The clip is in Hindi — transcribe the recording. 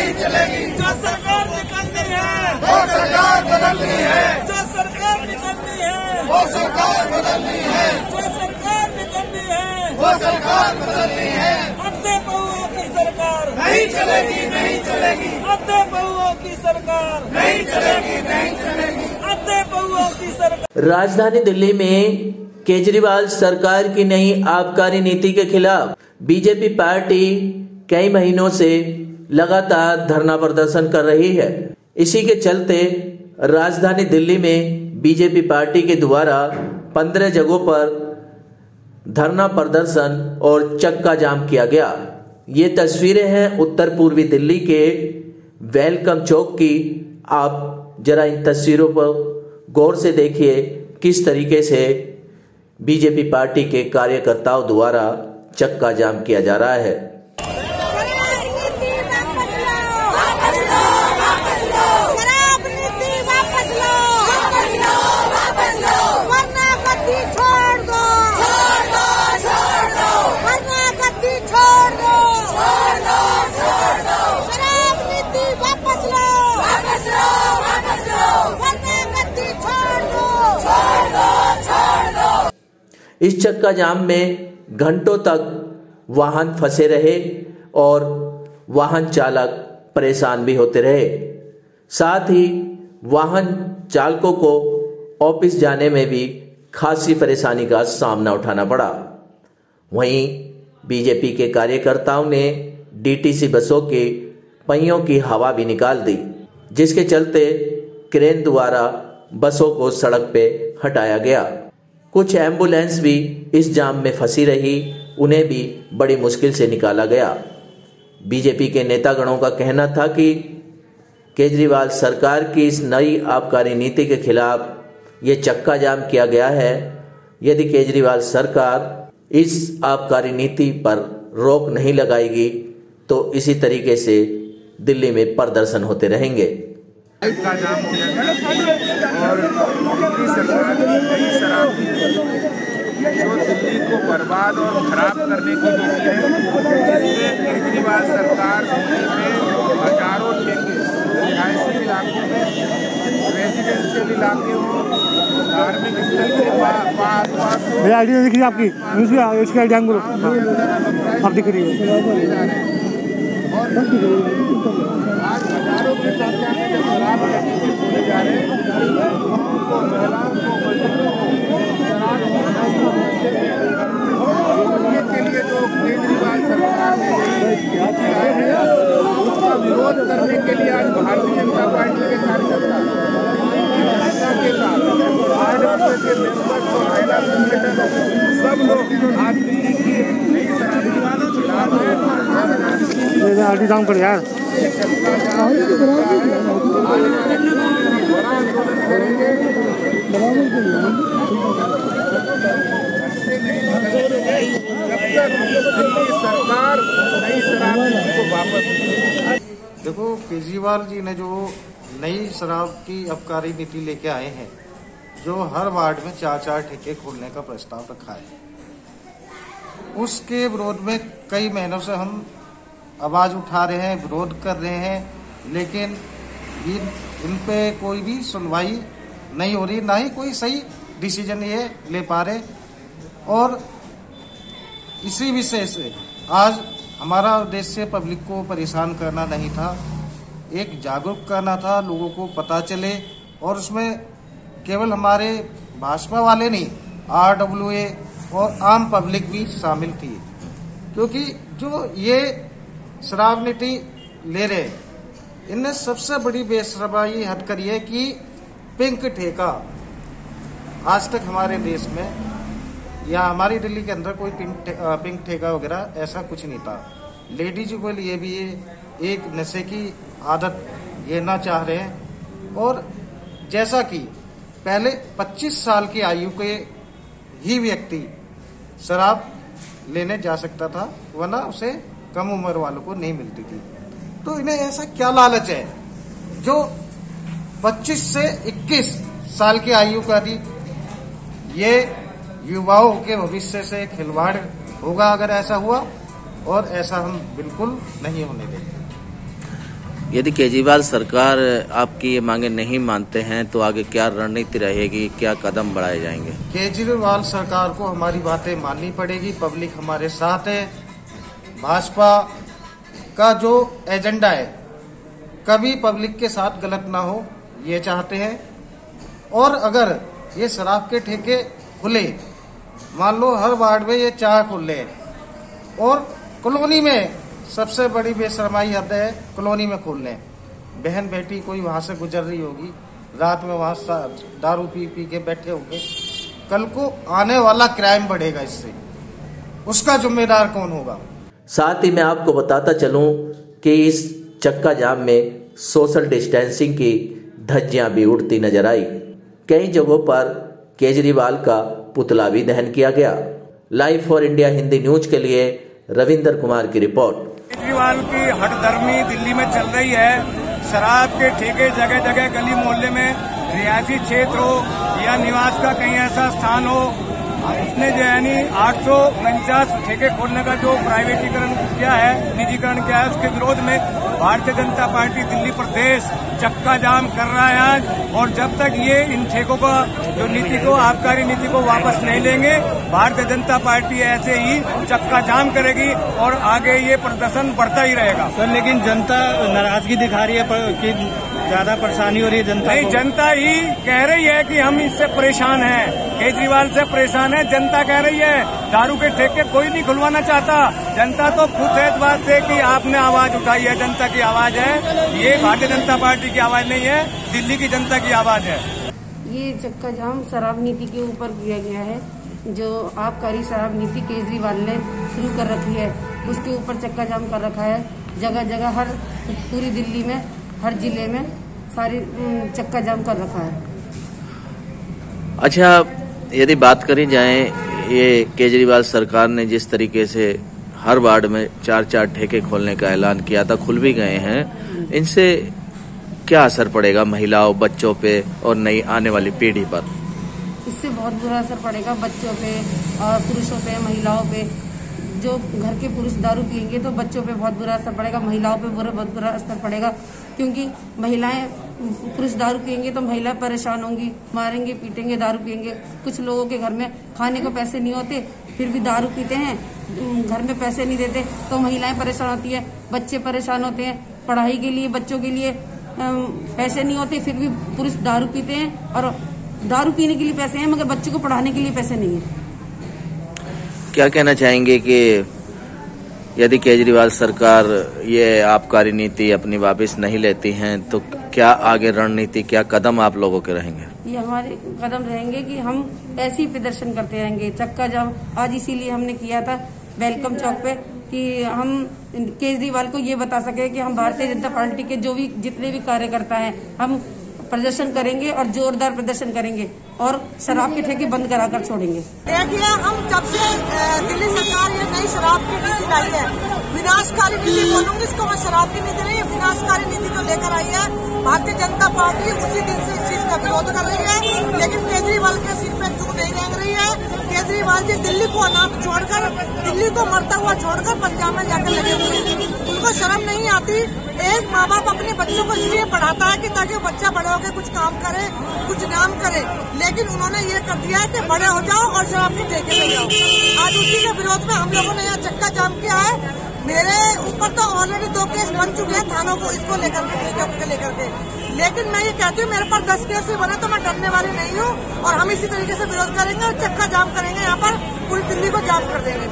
नहीं चलेगी। जो सरकार निकलनी है वो सरकार बदलनी है। जो सरकार निकलनी है वो सरकार बदलनी है। जो सरकार निकलनी है वो सरकार बदलनी है। अद्धे बहुओं की सरकार नहीं चलेगी, नहीं चलेगी, अद्धे बहुओं की सरकार नहीं चलेगी, नहीं चलेगी। अद्धे बहुओं की सरकार। राजधानी दिल्ली में केजरीवाल सरकार की नई आबकारी नीति के खिलाफ बीजेपी पार्टी कई महीनों से लगातार धरना प्रदर्शन कर रही है। इसी के चलते राजधानी दिल्ली में बीजेपी पार्टी के द्वारा 15 जगहों पर धरना प्रदर्शन और चक्का जाम किया गया। ये तस्वीरें हैं उत्तर पूर्वी दिल्ली के वेलकम चौक की। आप जरा इन तस्वीरों पर गौर से देखिए किस तरीके से बीजेपी पार्टी के कार्यकर्ताओं द्वारा चक्का जाम किया जा रहा है। इस चक्का जाम में घंटों तक वाहन फंसे रहे और वाहन चालक परेशान भी होते रहे। साथ ही वाहन चालकों को ऑफिस जाने में भी खासी परेशानी का सामना उठाना पड़ा। वहीं बीजेपी के कार्यकर्ताओं ने डीटीसी बसों के पहियों की हवा भी निकाल दी, जिसके चलते क्रेन द्वारा बसों को सड़क पे हटाया गया। कुछ एम्बुलेंस भी इस जाम में फंसी रही, उन्हें भी बड़ी मुश्किल से निकाला गया। बीजेपी के नेतागणों का कहना था कि केजरीवाल सरकार की इस नई आबकारी नीति के खिलाफ ये चक्का जाम किया गया है। यदि केजरीवाल सरकार इस आबकारी नीति पर रोक नहीं लगाएगी तो इसी तरीके से दिल्ली में प्रदर्शन होते रहेंगे। का जाम हो गया और दिल्ली सरकार की नई शराब जो दिल्ली को बर्बाद और खराब करने की नीति है, जिसमें केजरीवाल सरकार दिल्ली में हजारों ठेके रिहायशी इलाकों में, रेजिडेंशियल इलाके हो, धार्मिक स्थल के पास आइडिया दिख रही है आपकी, इसकी आइडिया आप दिख रही है। आज हजारों की संख्या में जब शराब के टीके खोले जा रहे हैं, उनको महिलाओं को मजदूरों को शराब के लिए जो केजरीवाल सरकार ने लाई है, उसका विरोध करने के लिए आज भारतीय जनता पार्टी के कार्यकर्ता के साथ भाजपा के मेंबर्स और महिला संगठन सब लोग आज दिल्ली की नई शराब के खिलाफ काम कर यार सरकार नई शराब नीति को वापस। देखो, केजरीवाल जी ने जो नई शराब की आबकारी नीति लेके आए हैं, जो हर वार्ड में 4-4 ठेके खोलने का प्रस्ताव रखा है, उसके विरोध में कई महीनों से हम आवाज उठा रहे हैं, विरोध कर रहे हैं, लेकिन इन पे कोई भी सुनवाई नहीं हो रही, ना ही कोई सही डिसीजन ये ले पा रहे। और इसी विषय से आज हमारा उद्देश्य पब्लिक को परेशान करना नहीं था, एक जागरूक करना था, लोगों को पता चले। और उसमें केवल हमारे भाजपा वाले नहीं, RWA और आम पब्लिक भी शामिल थी, क्योंकि जो ये शराब नीति ले रहे, इनने सबसे बड़ी बेशरमाई हद करी है कि पिंक ठेका आज तक हमारे देश में या हमारी दिल्ली के अंदर कोई पिंक ठेका वगैरह ऐसा कुछ नहीं था। लेडीज के लिए भी ये एक नशे की आदत गिरना चाह रहे हैं। और जैसा कि पहले 25 साल की आयु के ही व्यक्ति शराब लेने जा सकता था, वरना उसे कम उम्र वालों को नहीं मिलती थी। तो इन्हें ऐसा क्या लालच है जो 25 से 21 साल की आयु का थी? ये युवाओं के भविष्य से खिलवाड़ होगा अगर ऐसा हुआ, और ऐसा हम बिल्कुल नहीं होने देंगे। यदि केजरीवाल सरकार आपकी ये मांगे नहीं मानते हैं तो आगे क्या रणनीति रहेगी, क्या कदम बढ़ाए जाएंगे? केजरीवाल सरकार को हमारी बातें माननी पड़ेगी। पब्लिक हमारे साथ है। भाजपा का जो एजेंडा है कभी पब्लिक के साथ गलत ना हो, ये चाहते हैं। और अगर ये शराब के ठेके खुले, मान लो हर वार्ड में ये चाय खुले और कॉलोनी में सबसे बड़ी बेशरमाई हद है, कॉलोनी में खोल लें। बहन बेटी कोई वहां से गुजर रही होगी, रात में वहां दारू पी पी के बैठे होंगे, कल को आने वाला क्राइम बढ़ेगा। इससे उसका जिम्मेदार कौन होगा? साथ ही मैं आपको बताता चलूं कि इस चक्का जाम में सोशल डिस्टेंसिंग की धज्जियां भी उड़ती नजर आई। कई जगहों पर केजरीवाल का पुतला भी दहन किया गया। Live for India Hindi news के लिए रविंदर कुमार की रिपोर्ट। केजरीवाल की हठधर्मी दिल्ली में चल रही है। शराब के ठेके जगह जगह गली मोहल्ले में, रिहायशी क्षेत्र हो या निवास का कहीं ऐसा स्थान हो, उसने जो यानी 849 ठेके खोलने का जो प्राइवेटीकरण किया है, निजीकरण किया है, उसके विरोध में भारतीय जनता पार्टी दिल्ली प्रदेश चक्का जाम कर रहा है आज। और जब तक ये इन ठेकों का जो नीति को, आबकारी नीति को वापस नहीं लेंगे, भारतीय जनता पार्टी ऐसे ही चक्का जाम करेगी और आगे ये प्रदर्शन बढ़ता ही रहेगा। सर लेकिन जनता नाराजगी दिखा रही है कि ज्यादा परेशानी हो रही है जनता नहीं, जनता ही कह रही है कि हम इससे परेशान हैं, केजरीवाल से परेशान है। जनता कह रही है दारू के ठेके कोई नहीं खुलवाना चाहता। जनता तो खुद है इस बात से कि आपने आवाज उठाई है, जनता की आवाज है, ये भारतीय जनता पार्टी की आवाज नहीं है, दिल्ली की जनता की आवाज है। ये चक्का जाम शराब नीति के ऊपर किया गया है। जो आबकारी शराब नीति केजरीवाल ने शुरू कर रखी है, उसके ऊपर चक्का जाम कर रखा है। जगह जगह हर पूरी दिल्ली में, हर जिले में सारी चक्का जाम कर रखा है। अच्छा, यदि बात करी जाए, ये केजरीवाल सरकार ने जिस तरीके से हर वार्ड में 4-4 ठेके खोलने का ऐलान किया था, खुल भी गए हैं, इनसे क्या असर पड़ेगा महिलाओं, बच्चों पे और नई आने वाली पीढ़ी पर? इससे बहुत बुरा असर पड़ेगा बच्चों पे और पुरुषों पे, महिलाओं पे। जो घर के पुरुष दारू पियेंगे तो बच्चों पे बहुत बुरा असर पड़ेगा, महिलाओं पे बहुत बुरा असर पड़ेगा। क्योंकि महिलाएं, पुरुष दारू पियेंगे तो महिलाएं परेशान होंगी, मारेंगे, पीटेंगे, दारू पियेंगे। कुछ लोगों के घर में खाने को पैसे नहीं होते, फिर भी दारू पीते हैं, घर में पैसे नहीं देते तो महिलाएं परेशान होती है, बच्चे परेशान होते हैं। पढ़ाई के लिए, बच्चों के लिए पैसे नहीं होते, फिर भी पुरुष दारू पीते हैं। और दारू पीने के लिए पैसे हैं मगर बच्चे को पढ़ाने के लिए पैसे नहीं है। क्या कहना चाहेंगे कि यदि केजरीवाल सरकार ये आबकारी नीति अपनी वापस नहीं लेती हैं तो क्या आगे रणनीति, क्या कदम आप लोगों के रहेंगे? ये हमारे कदम रहेंगे कि हम ऐसे ही प्रदर्शन करते रहेंगे। चक्का जाम आज इसीलिए हमने किया था वेलकम चौक पे कि हम केजरीवाल को ये बता सके कि हम भारतीय जनता पार्टी के जो भी जितने भी कार्यकर्ता हैं, हम प्रदर्शन करेंगे और जोरदार प्रदर्शन करेंगे और शराब के ठेके बंद कराकर छोड़ेंगे। देखिए, हम जब से दिल्ली सरकार ये नई शराब की नीति लाई है, विनाशकारी नीति बोलूंगी इसको, मैं शराब की नीति नहीं, विनाशकारी नीति को लेकर आई है। भारतीय जनता पार्टी उसी दिन से इस चीज का विरोध कर रही है, लेकिन केजरीवाल के सिर पे चूक नहीं रेंग रही है। केजरीवाल जी दिल्ली को अनाथ छोड़कर, दिल्ली को मरता हुआ छोड़कर पंजाब में जाकर लगे हुए हैं। उनको शर्म नहीं आती। एक माँ बाप अपने बच्चों को इसलिए पढ़ाता है कि ताकि बच्चा बड़ा होकर कुछ काम करे, कुछ नाम करे, लेकिन उन्होंने ये कर दिया है कि बड़े हो जाओ और शराब के ठेके ले जाओ। आज उसी के विरोध में हम लोगों ने यहाँ चक्का जाम किया है। मेरे ऊपर तो ऑलरेडी 2 केस बन चुके हैं थानों को इसको लेकर के, लेकिन मैं ये कहती हूँ मेरे पर 10 केस भी बने तो मैं डरने वाली नहीं हूँ। और हम इसी तरीके से विरोध करेंगे और चक्का जाम करेंगे, यहाँ पर पूरी दिल्ली को जाम कर देंगे।